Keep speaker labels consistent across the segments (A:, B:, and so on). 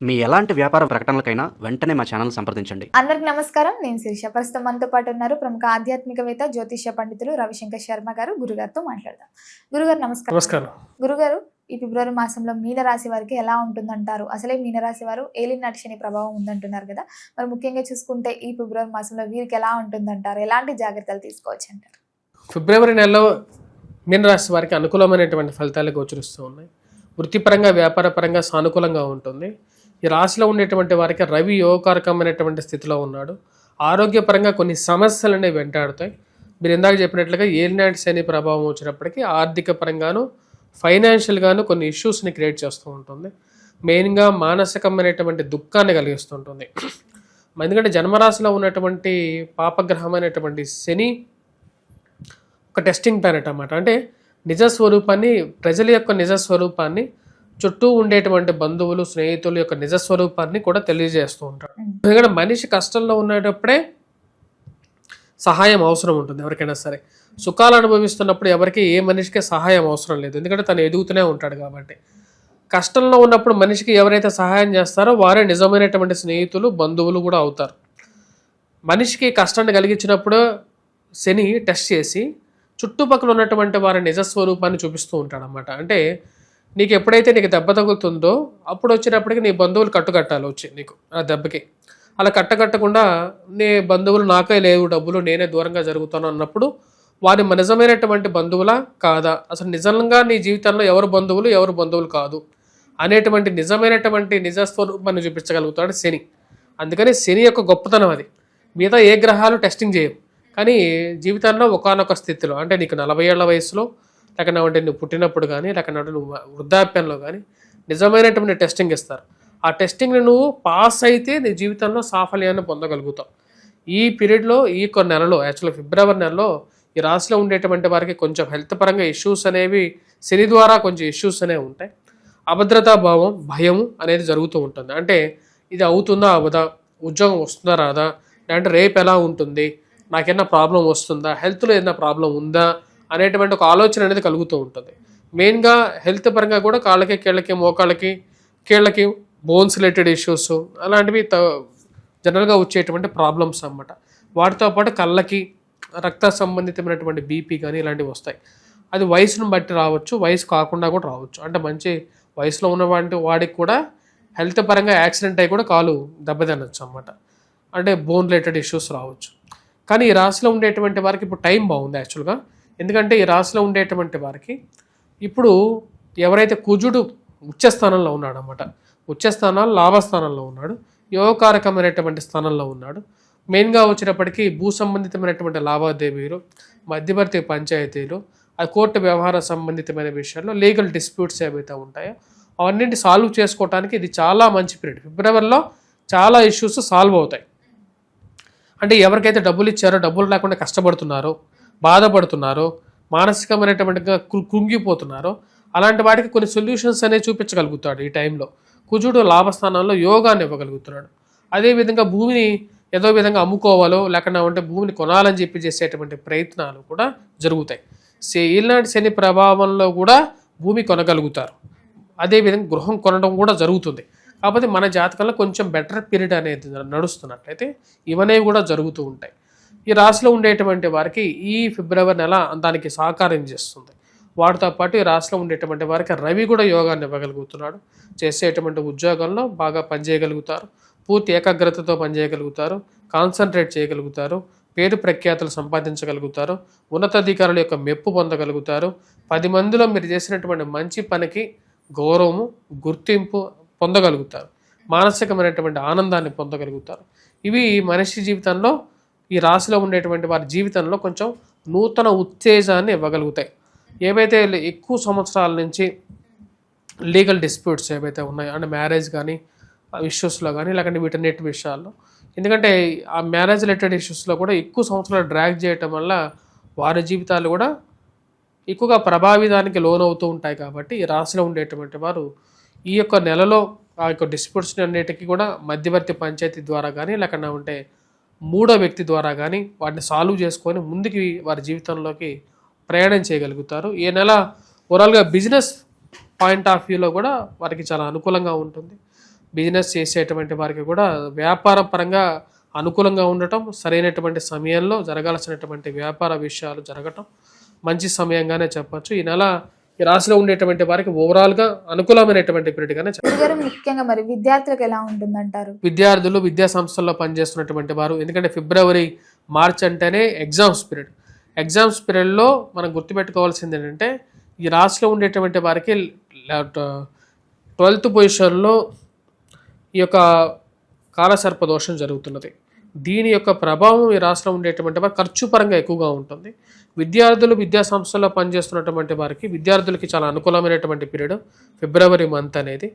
A: మీ ఎలాంటి వ్యాపార ప్రకటనలకైనా వెంటనే మా ఛానల్ సంప్రదించండి.
B: అందరికి నమస్కారం. నేను శిరీష. ప్రస్తుతం మనతో పాటు ఉన్నారు ప్రముఖ ఆధ్యాత్మికవేత్త జ్యోతిష్య పండితులు రవిశంకర్ శర్మ గారు. గురుగారితో మాట్లాడదాం. గురుగారు నమస్కారం.
C: నమస్కారం.
B: గురుగారు, ఈ ఫిబ్రవరి మాసంలో మీనరాశి వారికి ఎలా ఉంటుందంటారు? అసలే మీనరాశి వారు ఏలినాటి శని ప్రభావం ఉందంటున్నారు కదా, మరి ముఖ్యంగా చూసుకుంటే ఈ ఫిబ్రవరి మాసంలో వీరికి ఎలా ఉంటుందంటారు? ఎలాంటి జాగ్రత్తలు తీసుకోవచ్చు అంటారు?
C: ఫిబ్రవరి నెలలో మీనరాశి వారికి అనుకూలమైనటువంటి ఫలితాలు గోచరిస్తూ ఉన్నాయి. వృత్తిపరంగా వ్యాపారపరంగా సానుకూలంగా ఉంటుంది. ఈ రాశిలో ఉండేటువంటి వారికి రవి యోగకారకమైనటువంటి స్థితిలో ఉన్నాడు. ఆరోగ్యపరంగా కొన్ని సమస్యలు అనేవి వెంటాడుతాయి. మీరు ఇందాక చెప్పినట్లుగా ఏలినాటి శని ప్రభావం వచ్చినప్పటికీ ఆర్థిక పరంగాను ఫైనాన్షియల్గాను కొన్ని ఇష్యూస్ని క్రియేట్ చేస్తూ ఉంటుంది. మెయిన్గా మానసికమైనటువంటి దుఃఖాన్ని కలిగిస్తుంటుంది. ఎందుకంటే జన్మరాశిలో ఉన్నటువంటి పాపగ్రహమైనటువంటి శని ఒక టెస్టింగ్ ప్లానెట్ అన్నమాట. అంటే నిజస్వరూపాన్ని, ప్రజల యొక్క నిజస్వరూపాన్ని, చుట్టూ ఉండేటువంటి బంధువులు స్నేహితుల యొక్క నిజస్వరూపాన్ని కూడా తెలియజేస్తూ ఉంటాడు. ఎందుకంటే మనిషి కష్టంలో ఉండేటప్పుడే సహాయం అవసరం ఉంటుంది. ఎవరికైనా సరే సుఖాలు అనుభవిస్తున్నప్పుడు ఎవరికి ఏ మనిషికి సహాయం అవసరం లేదు. ఎందుకంటే తను ఎదుగుతూనే ఉంటాడు కాబట్టి. కష్టంలో ఉన్నప్పుడు మనిషికి ఎవరైతే సహాయం చేస్తారో వారే నిజమైనటువంటి స్నేహితులు బంధువులు కూడా అవుతారు. మనిషికి కష్టాన్ని కలిగించినప్పుడు శని టెస్ట్ చేసి చుట్టుపక్కల ఉన్నటువంటి వారి నిజస్వరూపాన్ని చూపిస్తూ ఉంటాడు అన్నమాట. అంటే నీకు ఎప్పుడైతే నీకు దెబ్బ తగులుతుందో అప్పుడు వచ్చినప్పటికీ నీ బంధువులు కట్టుకట్టాలి వచ్చి నీకు ఆ దెబ్బకి. అలా కట్టకుండా నీ బంధువులు నాకే లేవు డబ్బులు, నేనే దూరంగా జరుగుతాను అన్నప్పుడు వారి నిజమైనటువంటి బంధువులా కాదా, అసలు నిజంగా నీ జీవితంలో ఎవరు బంధువులు కాదు అనేటువంటి నిజమైనటువంటి నిజస్వరూపాన్ని చూపించగలుగుతాడు శని. అందుకని శని యొక్క గొప్పతనం అది. మిగతా ఏ గ్రహాలు టెస్టింగ్ చేయవు, కానీ జీవితంలో ఒకానొక స్థితిలో, అంటే నీకు 40 ఏళ్ల వయసులో, లేకపోతే నువ్వు పుట్టినప్పుడు కానీ, లేకపోతే నువ్వు వృద్ధాప్యంలో కానీ నిజమైనటువంటి టెస్టింగ్ ఇస్తారు. ఆ టెస్టింగ్ని నువ్వు పాస్ అయితే నీ జీవితంలో సాఫల్యాన్ని పొందగలుగుతావు. ఈ పీరియడ్లో, ఈ కొన్ని నెలలో, యాక్చువల్గా ఫిబ్రవరి నెలలో ఈ రాశిలో ఉండేటువంటి వారికి కొంచెం హెల్త్ పరంగా ఇష్యూస్ అనేవి శని ద్వారా కొంచెం ఇష్యూస్ అనేవి ఉంటాయి. అభద్రతా భావం, భయము అనేది జరుగుతూ ఉంటుంది. అంటే ఇది అవుతుందా అవదా, ఉద్యోగం వస్తుందా రాదా, లేదంటే రేపు ఎలా ఉంటుంది, నాకేమైనా ప్రాబ్లం వస్తుందా, హెల్త్లో ఏదైనా ప్రాబ్లం ఉందా అనేటువంటి ఒక ఆలోచన అనేది కలుగుతూ ఉంటుంది. మెయిన్గా హెల్త్ పరంగా కూడా కాళ్ళకి, కీళ్ళకి, మోకాళ్ళకి, కీళ్ళకి బోన్స్ రిలేటెడ్ ఇష్యూస్ అలాంటివి జనరల్గా వచ్చేటువంటి ప్రాబ్లమ్స్ అన్నమాట. వాటితో పాటు కళ్ళకి, రక్త సంబంధితమైనటువంటి బీపీ కానీ ఇలాంటివి వస్తాయి. అది వయసును బట్టి రావచ్చు, వయసు కాకుండా కూడా రావచ్చు. అంటే మంచి వయసులో ఉన్న వాడికి కూడా హెల్త్ పరంగా యాక్సిడెంట్ అయ్యి కూడా కాలు దెబ్బతినచ్చు అన్నమాట. అంటే బోన్ రిలేటెడ్ ఇష్యూస్ రావచ్చు. కానీ ఈ రాశిలో ఉండేటువంటి వారికి ఇప్పుడు టైం బాగుంది యాక్చువల్గా. ఎందుకంటే ఈ రాశిలో ఉండేటువంటి వారికి ఇప్పుడు ఎవరైతే కుజుడు ఉచ్చస్థానంలో ఉన్నాడు అన్నమాట, ఉచ్చస్థానాలు లాభస్థానంలో ఉన్నాడు, యోగకారకమైనటువంటి స్థానంలో ఉన్నాడు. మెయిన్గా వచ్చేటప్పటికీ భూ సంబంధితమైనటువంటి లావాదేవీలు, మధ్యవర్తి పంచాయతీలు, ఆ కోర్టు వ్యవహార సంబంధితమైన విషయాల్లో లీగల్ డిస్ప్యూట్స్ ఏవైతే ఉంటాయో అవన్నింటి సాల్వ్ చేసుకోవడానికి ఇది చాలా మంచి పీరియడ్. ఫిబ్రవరిలో చాలా ఇష్యూస్ సాల్వ్ అవుతాయి. అంటే ఎవరికైతే డబ్బులు ఇచ్చారో, డబ్బులు లేకుండా కష్టపడుతున్నారో, బాధపడుతున్నారో, మానసికమైనటువంటిగా కృంగిపోతున్నారో అలాంటి వాటికి కొన్ని సొల్యూషన్స్ అనేవి చూపించగలుగుతాడు ఈ టైంలో. కుజుడు లాభస్థానంలో యోగాన్ని ఇవ్వగలుగుతున్నాడు. అదేవిధంగా భూమిని ఏదో విధంగా అమ్ముకోవాలో, లేకుండా భూమిని కొనాలని చెప్పి చేసేటువంటి ప్రయత్నాలు కూడా జరుగుతాయి. ఈనాటి శని ప్రభావంలో కూడా భూమి కొనగలుగుతారు. అదేవిధంగా గృహం కొనడం కూడా జరుగుతుంది. కాకపోతే మన జాతకంలో కొంచెం బెటర్ పీరియడ్ అనేది నడుస్తున్నట్లయితే ఇవనేవి కూడా జరుగుతూ ఉంటాయి. ఈ రాశిలో ఉండేటువంటి వారికి ఈ ఫిబ్రవరి నెల దానికి సహకారం చేస్తుంది. వాటితో పాటు ఈ రాశిలో ఉండేటువంటి వారికి రవి కూడా యోగాన్ని ఇవ్వగలుగుతున్నాడు. చేసేటువంటి ఉద్యోగంలో బాగా పనిచేయగలుగుతారు, పూర్తి ఏకాగ్రతతో పనిచేయగలుగుతారు, కాన్సన్ట్రేట్ చేయగలుగుతారు, పేరు ప్రఖ్యాతులు సంపాదించగలుగుతారు, ఉన్నతాధికారుల యొక్క మెప్పు పొందగలుగుతారు. 10 మందిలో మీరు చేసినటువంటి మంచి పనికి గౌరవము, గుర్తింపు పొందగలుగుతారు, మానసికమైనటువంటి ఆనందాన్ని పొందగలుగుతారు. ఇవి మనిషి జీవితంలో, ఈ రాశిలో ఉండేటువంటి వారి జీవితంలో కొంచెం నూతన ఉత్తేజాన్ని ఇవ్వగలుగుతాయి. ఏవైతే ఎక్కువ సంవత్సరాల నుంచి లీగల్ డిస్ప్యూట్స్ ఏవైతే ఉన్నాయో, అంటే మ్యారేజ్ కానీ ఇష్యూస్లో కానీ, లేకుంటే వీటన్నిటి విషయాల్లో, ఎందుకంటే ఆ మ్యారేజ్ రిలేటెడ్ ఇష్యూస్లో కూడా ఎక్కువ సంవత్సరాలు డ్రాగ్ చేయటం వల్ల వారి జీవితాలు కూడా ఎక్కువగా ప్రభావితానికి లోనవుతూ ఉంటాయి. కాబట్టి ఈ రాశిలో ఉండేటువంటి వారు ఈ యొక్క నెలలో ఆ యొక్క డిస్ప్యూట్స్ అన్నిటికీ కూడా మధ్యవర్తి పంచాయతీ ద్వారా కానీ, లేకుండా మూడో వ్యక్తి ద్వారా కానీ వాటిని సాల్వ్ చేసుకొని ముందుకి వారి జీవితంలోకి ప్రయాణం చేయగలుగుతారు. ఈ నెల ఓవరాల్గా బిజినెస్ పాయింట్ ఆఫ్ వ్యూలో కూడా వారికి చాలా అనుకూలంగా ఉంటుంది. బిజినెస్ చేసేటువంటి వారికి కూడా వ్యాపార పరంగా అనుకూలంగా ఉండటం, సరైనటువంటి సమయంలో జరగాల్సినటువంటి వ్యాపార విషయాలు జరగటం మంచి సమయంగానే చెప్పొచ్చు. ఈ నెల ఈ రాశిలో ఉండేటువంటి వారికి ఓవరాల్గా అనుకూలమైనటువంటి పీరియడ్గానే చెప్పచ్చు.
B: గురుగారు ముఖ్యంగా మరి విద్యార్థులకు ఎలా ఉంటుందంటారు?
C: విద్యార్థులు విద్యా సంస్థల్లో పనిచేస్తున్నటువంటి వారు, ఎందుకంటే ఫిబ్రవరి మార్చ్ అంటేనే ఎగ్జామ్స్ పీరియడ్. ఎగ్జామ్స్ పీరియడ్లో మనం గుర్తుపెట్టుకోవాల్సింది ఏంటంటే ఈ రాశిలో ఉండేటువంటి వారికి 12th పొజిషన్లో ఈ యొక్క కాలసర్ప దోషం జరుగుతున్నది. దీని యొక్క ప్రభావం ఈ రాష్ట్రంలో ఉండేటువంటి వారు ఖర్చు పరంగా ఎక్కువగా ఉంటుంది. విద్యార్థులు విద్యా సంస్థల్లో పనిచేస్తున్నటువంటి వారికి విద్యార్థులకి చాలా అనుకూలమైనటువంటి పీరియడ్ ఫిబ్రవరి మంత్ అనేది.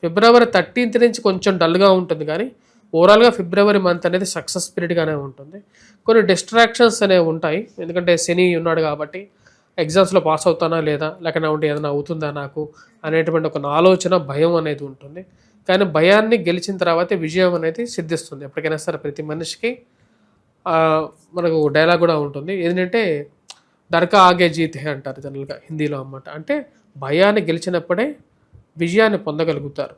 C: ఫిబ్రవరి 13th నుంచి కొంచెం డల్గా ఉంటుంది, కానీ ఓవరాల్గా ఫిబ్రవరి మంత్ అనేది సక్సెస్ పీరియడ్గానే ఉంటుంది. కొన్ని డిస్ట్రాక్షన్స్ అనేవి ఉంటాయి, ఎందుకంటే శని ఉన్నాడు కాబట్టి ఎగ్జామ్స్లో పాస్ అవుతానా లేదా, లేకపోతే ఏదైనా అవుతుందా నాకు అనేటువంటి ఒక ఆలోచన, భయం అనేది ఉంటుంది. కానీ భయాన్ని గెలిచిన తర్వాతే విజయం అనేది సిద్ధిస్తుంది. ఎప్పటికైనా సరే ప్రతి మనిషికి మనకు డైలాగ్ కూడా ఉంటుంది, ఏంటంటే దర్కా ఆగే జీతే అంటారు జనరల్గా హిందీలో అన్నమాట. అంటే భయాన్ని గెలిచినప్పుడే విజయాన్ని పొందగలుగుతారు.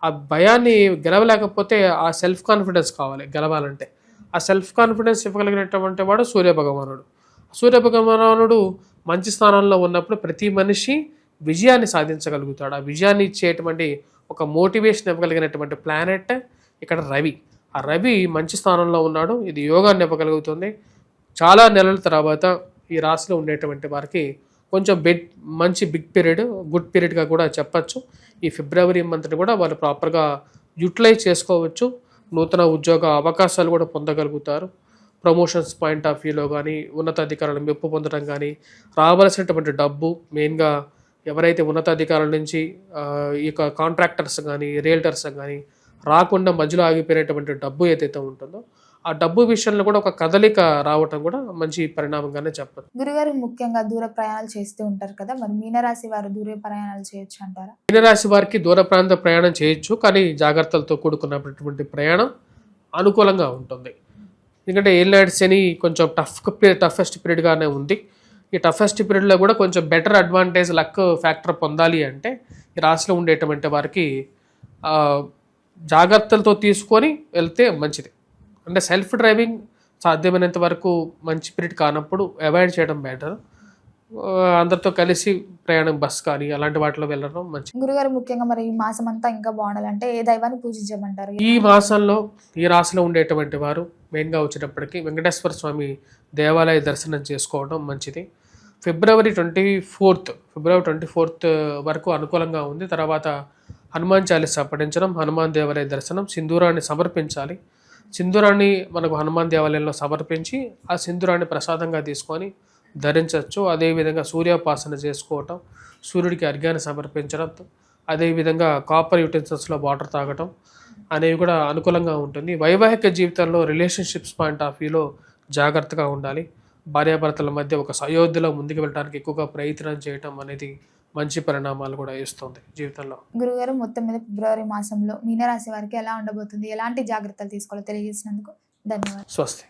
C: ఆ భయాన్ని గెలవలేకపోతే ఆ సెల్ఫ్ కాన్ఫిడెన్స్ కావాలి గెలవాలంటే. ఆ సెల్ఫ్ కాన్ఫిడెన్స్ ఇవ్వగలిగినటువంటి వాడు సూర్యభగవానుడు. సూర్యభగవానుడు మంచి స్థానంలో ఉన్నప్పుడు ప్రతి మనిషి విజయాన్ని సాధించగలుగుతాడు. ఆ విజయాన్ని ఇచ్చేటువంటి ఒక మోటివేషన్ ఇవ్వగలిగినటువంటి ప్లానెట్ ఇక్కడ రవి. ఆ రవి మంచి స్థానంలో ఉన్నాడు, ఇది యోగాన్ని ఇవ్వగలుగుతుంది. చాలా నెలల తర్వాత ఈ రాశిలో ఉండేటువంటి వారికి కొంచెం మంచి బిగ్ పీరియడ్, గుడ్ పీరియడ్గా కూడా చెప్పచ్చు. ఈ ఫిబ్రవరి మంత్ని కూడా వాళ్ళు ప్రాపర్గా యూటిలైజ్ చేసుకోవచ్చు. నూతన ఉద్యోగ అవకాశాలు కూడా పొందగలుగుతారు. ప్రమోషన్స్ పాయింట్ ఆఫ్ వ్యూలో కానీ, ఉన్నతాధికారుల మెప్పు పొందడం కానీ, రావాల్సినటువంటి డబ్బు, మెయిన్గా ఎవరైతే ఉన్నతాధికారుల నుంచి ఈ యొక్క కాంట్రాక్టర్స్ కానీ, రియల్టర్స్ కానీ రాకుండా మధ్యలో ఆగిపోయినటువంటి డబ్బు ఏదైతే ఉంటుందో ఆ డబ్బు విషయంలో కూడా ఒక కదలిక రావటం కూడా మంచి పరిణామంగానే చెప్పచ్చు.
B: గురుగారు ముఖ్యంగా దూర ప్రయాణాలు చేస్తూ ఉంటారు కదా, మరి మీనరాశి వారు దూర ప్రయాణాలు చేయొచ్చు అంటారా?
C: మీనరాశి వారికి దూర ప్రాంత ప్రయాణం చేయొచ్చు, కానీ జాగ్రత్తలతో కూడుకున్నటువంటి ప్రయాణం అనుకూలంగా ఉంటుంది. ఎందుకంటే ఏలినాటి శని కొంచెం టఫెస్ట్ పీరియడ్గానే ఉంది. ఈ టఫెస్ట్ పీరియడ్లో కూడా కొంచెం బెటర్ అడ్వాంటేజ్ లక్ ఫ్యాక్టర్ పొందాలి అంటే ఈ రాశిలో ఉండేటువంటి వారికి జాగ్రత్తలతో తీసుకొని వెళ్తే మంచిది. అంటే సెల్ఫ్ డ్రైవింగ్ సాధ్యమైనంత వరకు మంచి పీరియడ్ కానప్పుడు అవాయిడ్ చేయడం బెటర్. అందరితో కలిసి ప్రయాణం, బస్ కానీ అలాంటి వాటిలో వెళ్ళడం మంచిది.
B: గురుగారు ముఖ్యంగా మరి ఈ మాసం అంతా ఇంకా బాగుండాలంటే ఏ దైవాన్ని పూజించమంటారు?
C: ఈ మాసంలో ఈ రాశిలో ఉండేటువంటి వారు మెయిన్గా వచ్చేటప్పటికి వెంకటేశ్వర స్వామి దేవాలయ దర్శనం చేసుకోవడం మంచిది. ఫిబ్రవరి 24th వరకు అనుకూలంగా ఉంది. తర్వాత హనుమాన్ చాలీసా పఠించడం, హనుమాన్ దేవాలయ దర్శనం, సింధూరాన్ని సమర్పించాలి. సింధూరాన్ని మనకు హనుమాన్ దేవాలయంలో సమర్పించి ఆ సింధూరాన్ని ప్రసాదంగా తీసుకొని ధరించవచ్చు. అదేవిధంగా సూర్యోపాసన చేసుకోవటం, సూర్యుడికి అర్ఘ్యాన్ని సమర్పించడం, అదేవిధంగా కాపర్ యూటెన్సిల్స్లో వాటర్ తాగటం అనేవి కూడా అనుకూలంగా ఉంటుంది. వైవాహిక జీవితంలో రిలేషన్షిప్స్ పాయింట్ ఆఫ్ వ్యూలో జాగ్రత్తగా ఉండాలి. భార్యాభర్తల మధ్య ఒక సయోధ్యలో ముందుకు వెళ్ళడానికి ఎక్కువగా ప్రయత్నం చేయటం అనేది మంచి పరిణామాలు కూడా ఇస్తుంది జీవితంలో.
B: గురుగారు మొత్తం మీద ఫిబ్రవరి మాసంలో మీనరాశి వారికి ఎలా ఉండబోతుంది, ఎలాంటి జాగ్రత్తలు తీసుకోవాలో తెలియజేసినందుకు ధన్యవాదాలు.
C: స్వస్తి.